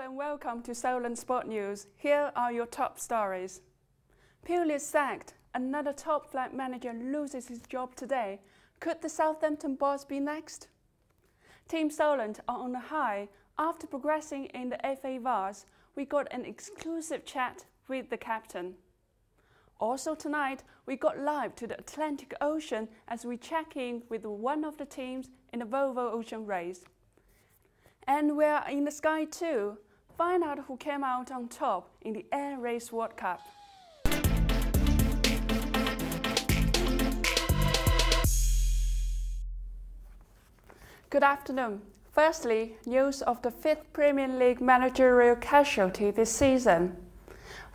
and welcome to Solent Sport News. Here are your top stories. Pulis sacked. Another top flight manager loses his job today. Could the Southampton boss be next? Team Solent are on a high. After progressing in the FA Vars, we got an exclusive chat with the captain. Also tonight, we got live to the Atlantic Ocean as we check in with one of the teams in the Volvo Ocean race. And we're in the sky too. Find out who came out on top in the Air Race World Cup. Good afternoon. Firstly, news of the 5th Premier League managerial casualty this season.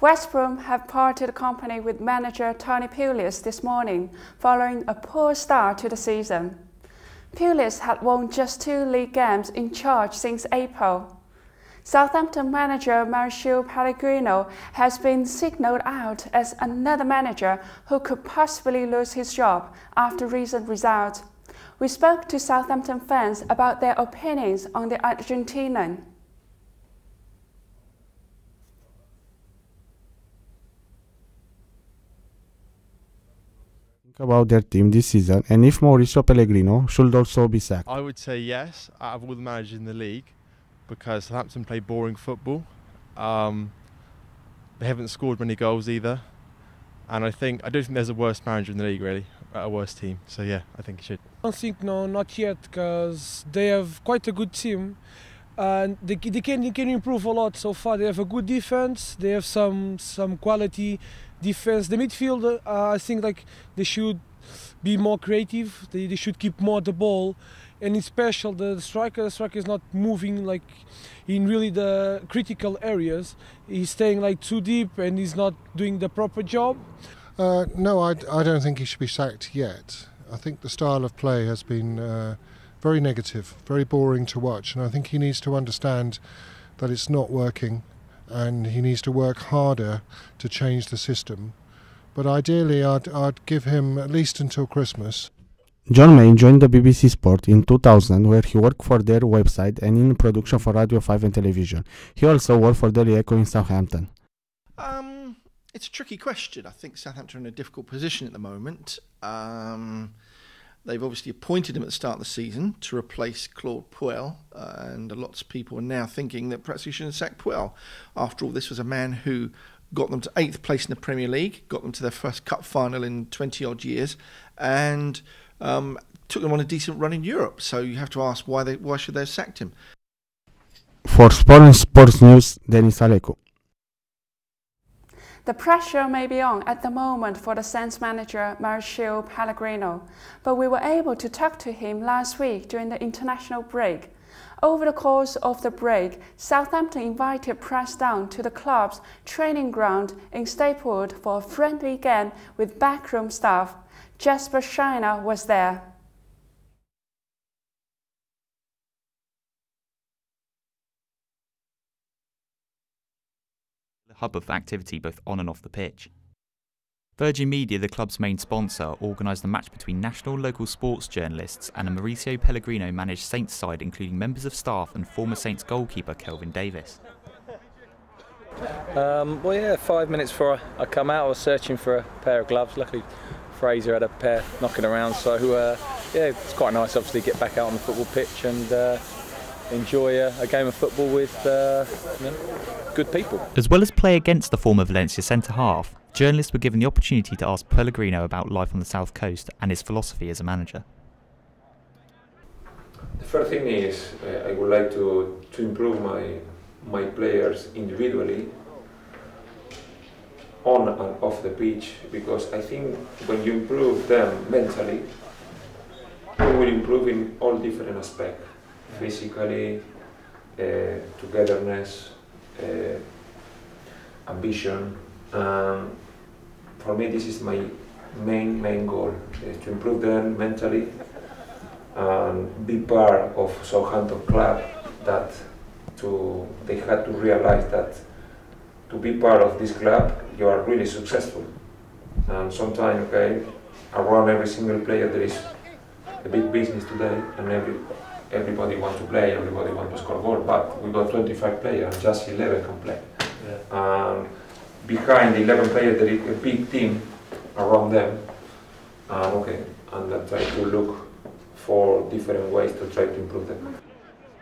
West Brom have parted company with manager Tony Pulis this morning, following a poor start to the season. Pulis had won just 2 league games in charge since April. Southampton manager Mauricio Pellegrino has been signalled out as another manager who could possibly lose his job after recent results. We spoke to Southampton fans about their opinions on the Argentinian. About their team this season and if Mauricio Pellegrino should also be sacked. I would say yes, out of all the managers in the league, because Southampton play boring football. They haven't scored many goals either, and I don't think there's a worse manager in the league really, a worse team. So yeah, I think he should. I don't think not yet, because they have quite a good team, and they can improve a lot so far. They have a good defense. They have some quality defense. The midfield, I think they should be more creative. They should keep more the ball, and in special the striker is not moving in really the critical areas. He's staying too deep and he's not doing the proper job. No, I don't think he should be sacked yet. I think the style of play has been very negative, very boring to watch, and I think he needs to understand that it's not working and he needs to work harder to change the system. But ideally I'd give him at least until Christmas. John May joined the BBC Sport in 2000, where he worked for their website and in production for Radio 5 and television. He also worked for Daily Echo in Southampton. It's a tricky question. I think Southampton are in a difficult position at the moment. They've obviously appointed him at the start of the season to replace Claude Puel, and lots of people are now thinking that perhaps he shouldn't sack Puel. After all, this was a man who got them to 8th place in the Premier League, got them to their first cup final in 20-odd years, and took them on a decent run in Europe. So you have to ask why should they have sacked him? For Sports News, Denis Alecu. The pressure may be on at the moment for the Saints manager Mauricio Pellegrino, but we were able to talk to him last week during the international break. Over the course of the break, Southampton invited press down to the club's training ground in Staplewood for a friendly game with backroom staff. Jasper Shiner was there. Hub of activity both on and off the pitch. Virgin Media, the club's main sponsor, organised a match between national and local sports journalists and a Mauricio Pellegrino managed Saints side, including members of staff and former Saints goalkeeper Kelvin Davis. 5 minutes before I come out, I was searching for a pair of gloves. Luckily Fraser had a pair knocking around, so it's quite nice obviously to get back out on the football pitch and enjoy a game of football with good people. As well as play against the former Valencia centre-half, journalists were given the opportunity to ask Pellegrino about life on the south coast and his philosophy as a manager. The first thing is I would like to improve my players individually on and off the pitch, because I think when you improve them mentally, you will improve in all different aspects. Physically, togetherness, ambition. For me, this is my main goal, to improve them mentally and be part of Southampton club. They had to realize that to be part of this club, you are really successful. And sometimes, around every single player there is a big business today, and everybody wants to play, everybody wants to score goal, but we got 25 players, and just 11 can play. Behind the 11 players, there is a big team around them, and I try to look for different ways to try to improve them.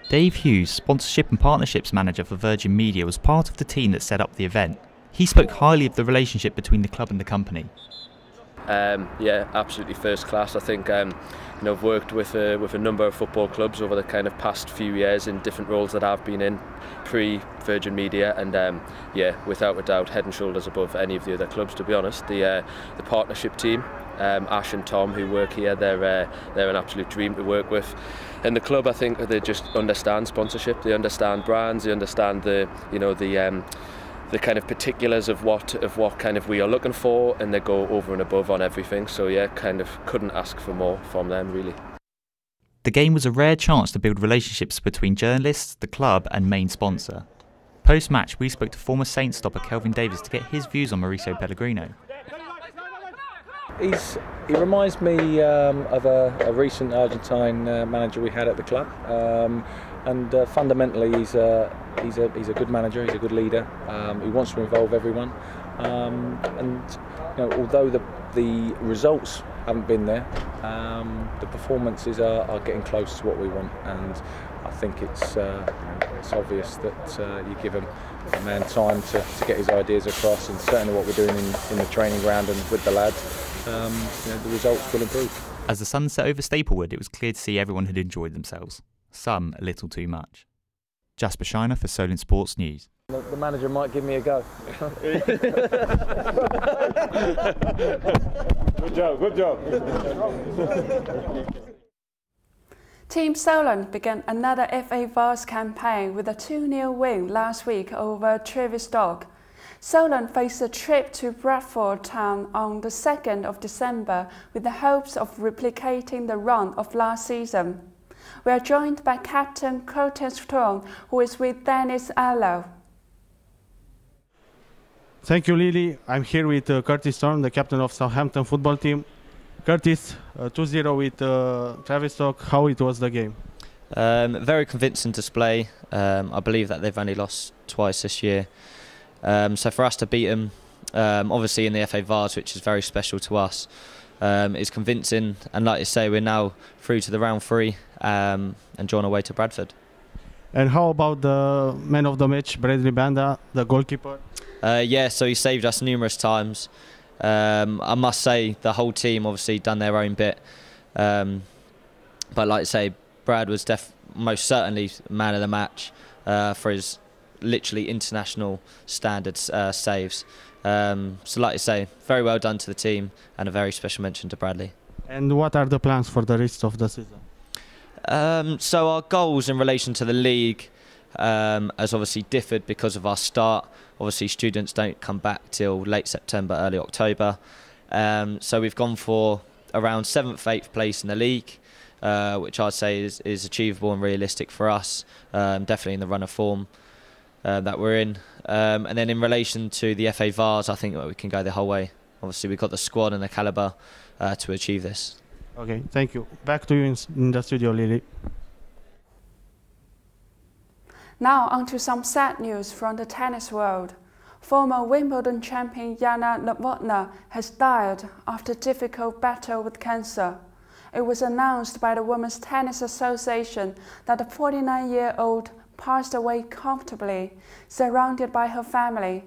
Dave Hughes, Sponsorship and Partnerships Manager for Virgin Media, was part of the team that set up the event. He spoke highly of the relationship between the club and the company. Yeah, absolutely first class. I think I've worked with a number of football clubs over the kind of past few years in different roles that I've been in pre-Virgin Media, and without a doubt, head and shoulders above any of the other clubs. To be honest, the partnership team, Ash and Tom, who work here, they're an absolute dream to work with. And the club, I think, they just understand sponsorship. They understand brands. They understand the kind of particulars of what kind of we are looking for, and they go over and above on everything. So yeah, kind of couldn't ask for more from them, really. The game was a rare chance to build relationships between journalists, the club and main sponsor. Post-match, we spoke to former Saints stopper Kelvin Davis to get his views on Mauricio Pellegrino. He reminds me of a recent Argentine manager we had at the club, and fundamentally he's a good manager. He's a good leader. He wants to involve everyone, and although the results haven't been there, the performances are getting close to what we want, and I think it's obvious that you give a man time to get his ideas across, and certainly what we're doing in the training ground and with the lads, the results will improve. As the sun set over Staplewood, it was clear to see everyone had enjoyed themselves. Some a little too much. Jasper Shiner for Solent Sports News. The manager might give me a go. Good job. Team Solent began another FA Vars campaign with a 2-0 win last week over Tavistock. Solent faced a trip to Bradford Town on the 2nd of December with the hopes of replicating the run of last season. We are joined by Captain Curtis Storm, who is with Dennis Allo. Thank you, Lily. I'm here with Curtis Storm, the captain of Southampton football team. Curtis, 2-0 with Tavistock. How it was the game? Very convincing display. I believe that they've only lost twice this year. So for us to beat them, obviously in the FA Vars, which is very special to us, is convincing. And like you say, we're now through to the round 3 and drawn away to Bradford. And how about the man of the match, Bradley Banda, the goalkeeper? So he saved us numerous times. I must say the whole team obviously done their own bit. But like I say, Brad was most certainly man of the match for his literally international standards saves. So like I say, very well done to the team, and a very special mention to Bradley. And what are the plans for the rest of the season? So our goals in relation to the league has obviously differed because of our start. Obviously students don't come back till late September, early October. So we've gone for around 7th, 8th place in the league, which I'd say is achievable and realistic for us, definitely in the run of form that we're in. And then in relation to the FA Vars, I think that we can go the whole way. Obviously we've got the squad and the calibre to achieve this. Okay, thank you. Back to you in the studio, Lily. Now on to some sad news from the tennis world. Former Wimbledon champion Jana Novotná has died after a difficult battle with cancer. It was announced by the Women's Tennis Association that the 49-year-old passed away comfortably, surrounded by her family.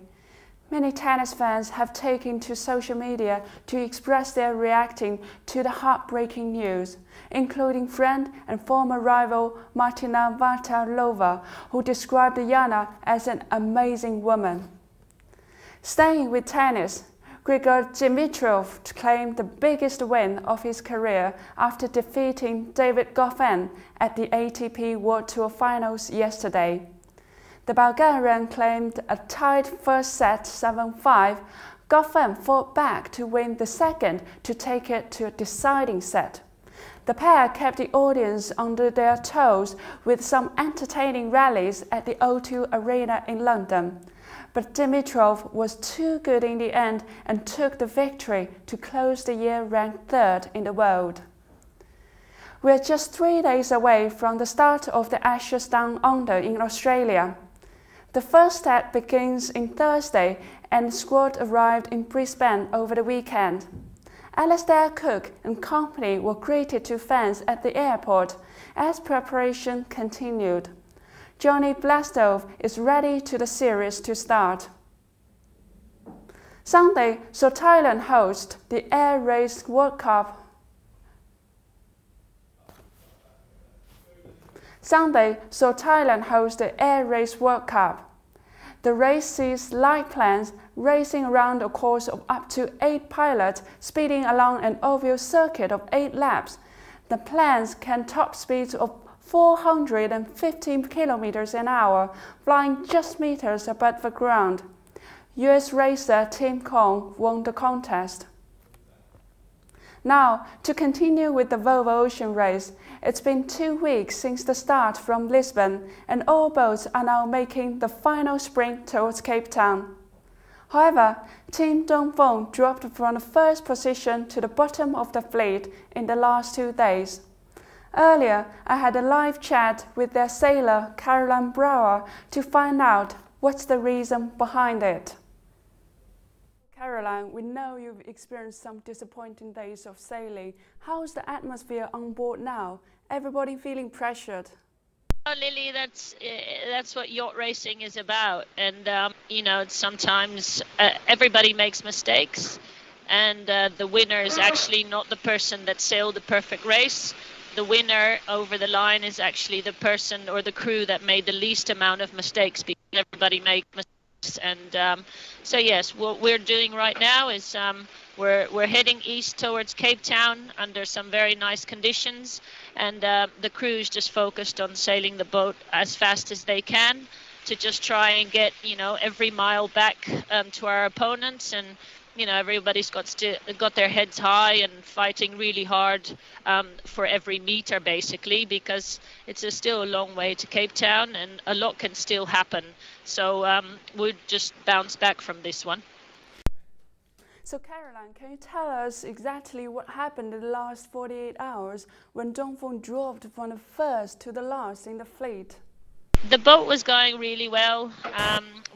Many tennis fans have taken to social media to express their reacting to the heartbreaking news, including friend and former rival Martina Navratilova, who described Jana as an amazing woman. Staying with tennis, Grigor Dimitrov claimed the biggest win of his career after defeating David Goffin at the ATP World Tour Finals yesterday. The Bulgarian claimed a tied first set 7-5. Goffin fought back to win the second to take it to a deciding set. The pair kept the audience under their toes with some entertaining rallies at the O2 Arena in London. But Dimitrov was too good in the end and took the victory to close the year ranked 3rd in the world. We are just 3 days away from the start of the Ashes Down Under in Australia. The first step begins on Thursday and the squad arrived in Brisbane over the weekend. Alastair Cook and company were greeted to fans at the airport as preparation continued. Johnny Blastow is ready to the series to start. Sunday saw Thailand host the Air Race World Cup. Sunday saw Thailand host the Air Race World Cup. The race sees light planes racing around a course of up to 8 pilots speeding along an oval circuit of 8 laps. The planes can top speeds of 415 kilometers an hour, flying just meters above the ground. US racer Tim Kong won the contest. Now, to continue with the Volvo Ocean Race, it's been 2 weeks since the start from Lisbon, and all boats are now making the final sprint towards Cape Town. However, Team Dongfeng dropped from the first position to the bottom of the fleet in the last 2 days. Earlier, I had a live chat with their sailor Caroline Brauer to find out what's the reason behind it. Caroline, we know you've experienced some disappointing days of sailing. How's the atmosphere on board now? Everybody feeling pressured? Oh, Lily, that's what yacht racing is about. And, sometimes everybody makes mistakes. And the winner is actually not the person that sailed the perfect race. The winner over the line is actually the person or the crew that made the least amount of mistakes, because everybody makes mistakes. And so yes, what we're doing right now is we're heading east towards Cape Town under some very nice conditions, and the crew's just focused on sailing the boat as fast as they can to just try and get every mile back to our opponents. And everybody's got their heads high and fighting really hard for every meter, basically, because it's still a long way to Cape Town and a lot can still happen. So we'll just bounce back from this one. So Caroline, can you tell us exactly what happened in the last 48 hours when Dongfeng dropped from the first to the last in the fleet? The boat was going really well.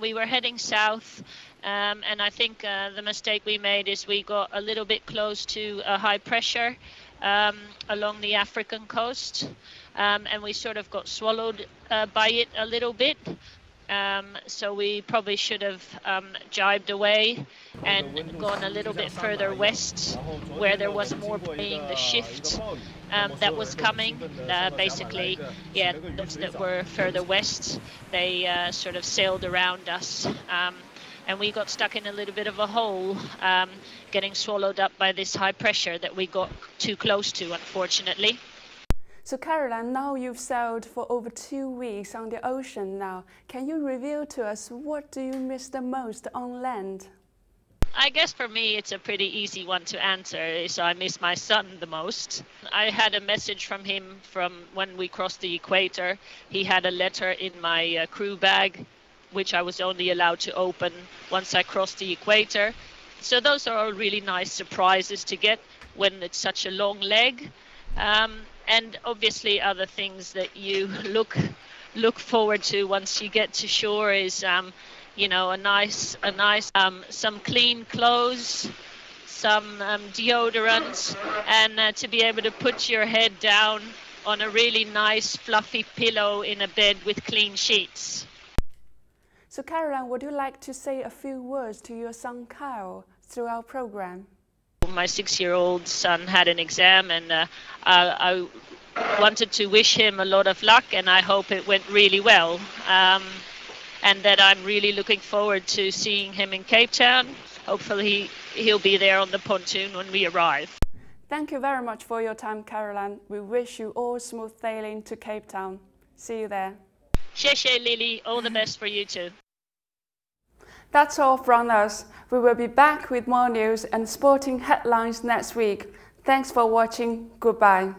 We were heading south. And I think the mistake we made is we got a little bit close to a high pressure along the African coast, and we sort of got swallowed by it a little bit. So we probably should have jibed away and gone a little bit further west, where there was more being the shift that was coming. Basically, those that were further west, they sort of sailed around us. And we got stuck in a little bit of a hole, getting swallowed up by this high pressure that we got too close to, unfortunately. So Caroline, now you've sailed for over 2 weeks on the ocean now. Can you reveal to us what do you miss the most on land? I guess for me it's a pretty easy one to answer, so I miss my son the most. I had a message from him from when we crossed the equator. He had a letter in my crew bag, which I was only allowed to open once I crossed the equator. So those are all really nice surprises to get when it's such a long leg. And obviously other things that you look forward to once you get to shore is some clean clothes, some deodorant, and to be able to put your head down on a really nice fluffy pillow in a bed with clean sheets. So Caroline, would you like to say a few words to your son Kyle through our program? My 6-year-old son had an exam, and I wanted to wish him a lot of luck, and I hope it went really well. And that I'm really looking forward to seeing him in Cape Town. Hopefully he'll be there on the pontoon when we arrive. Thank you very much for your time, Caroline. We wish you all smooth sailing to Cape Town. See you there. Xie Lily, all the best for you too. That's all from us. We will be back with more news and sporting headlines next week. Thanks for watching. Goodbye.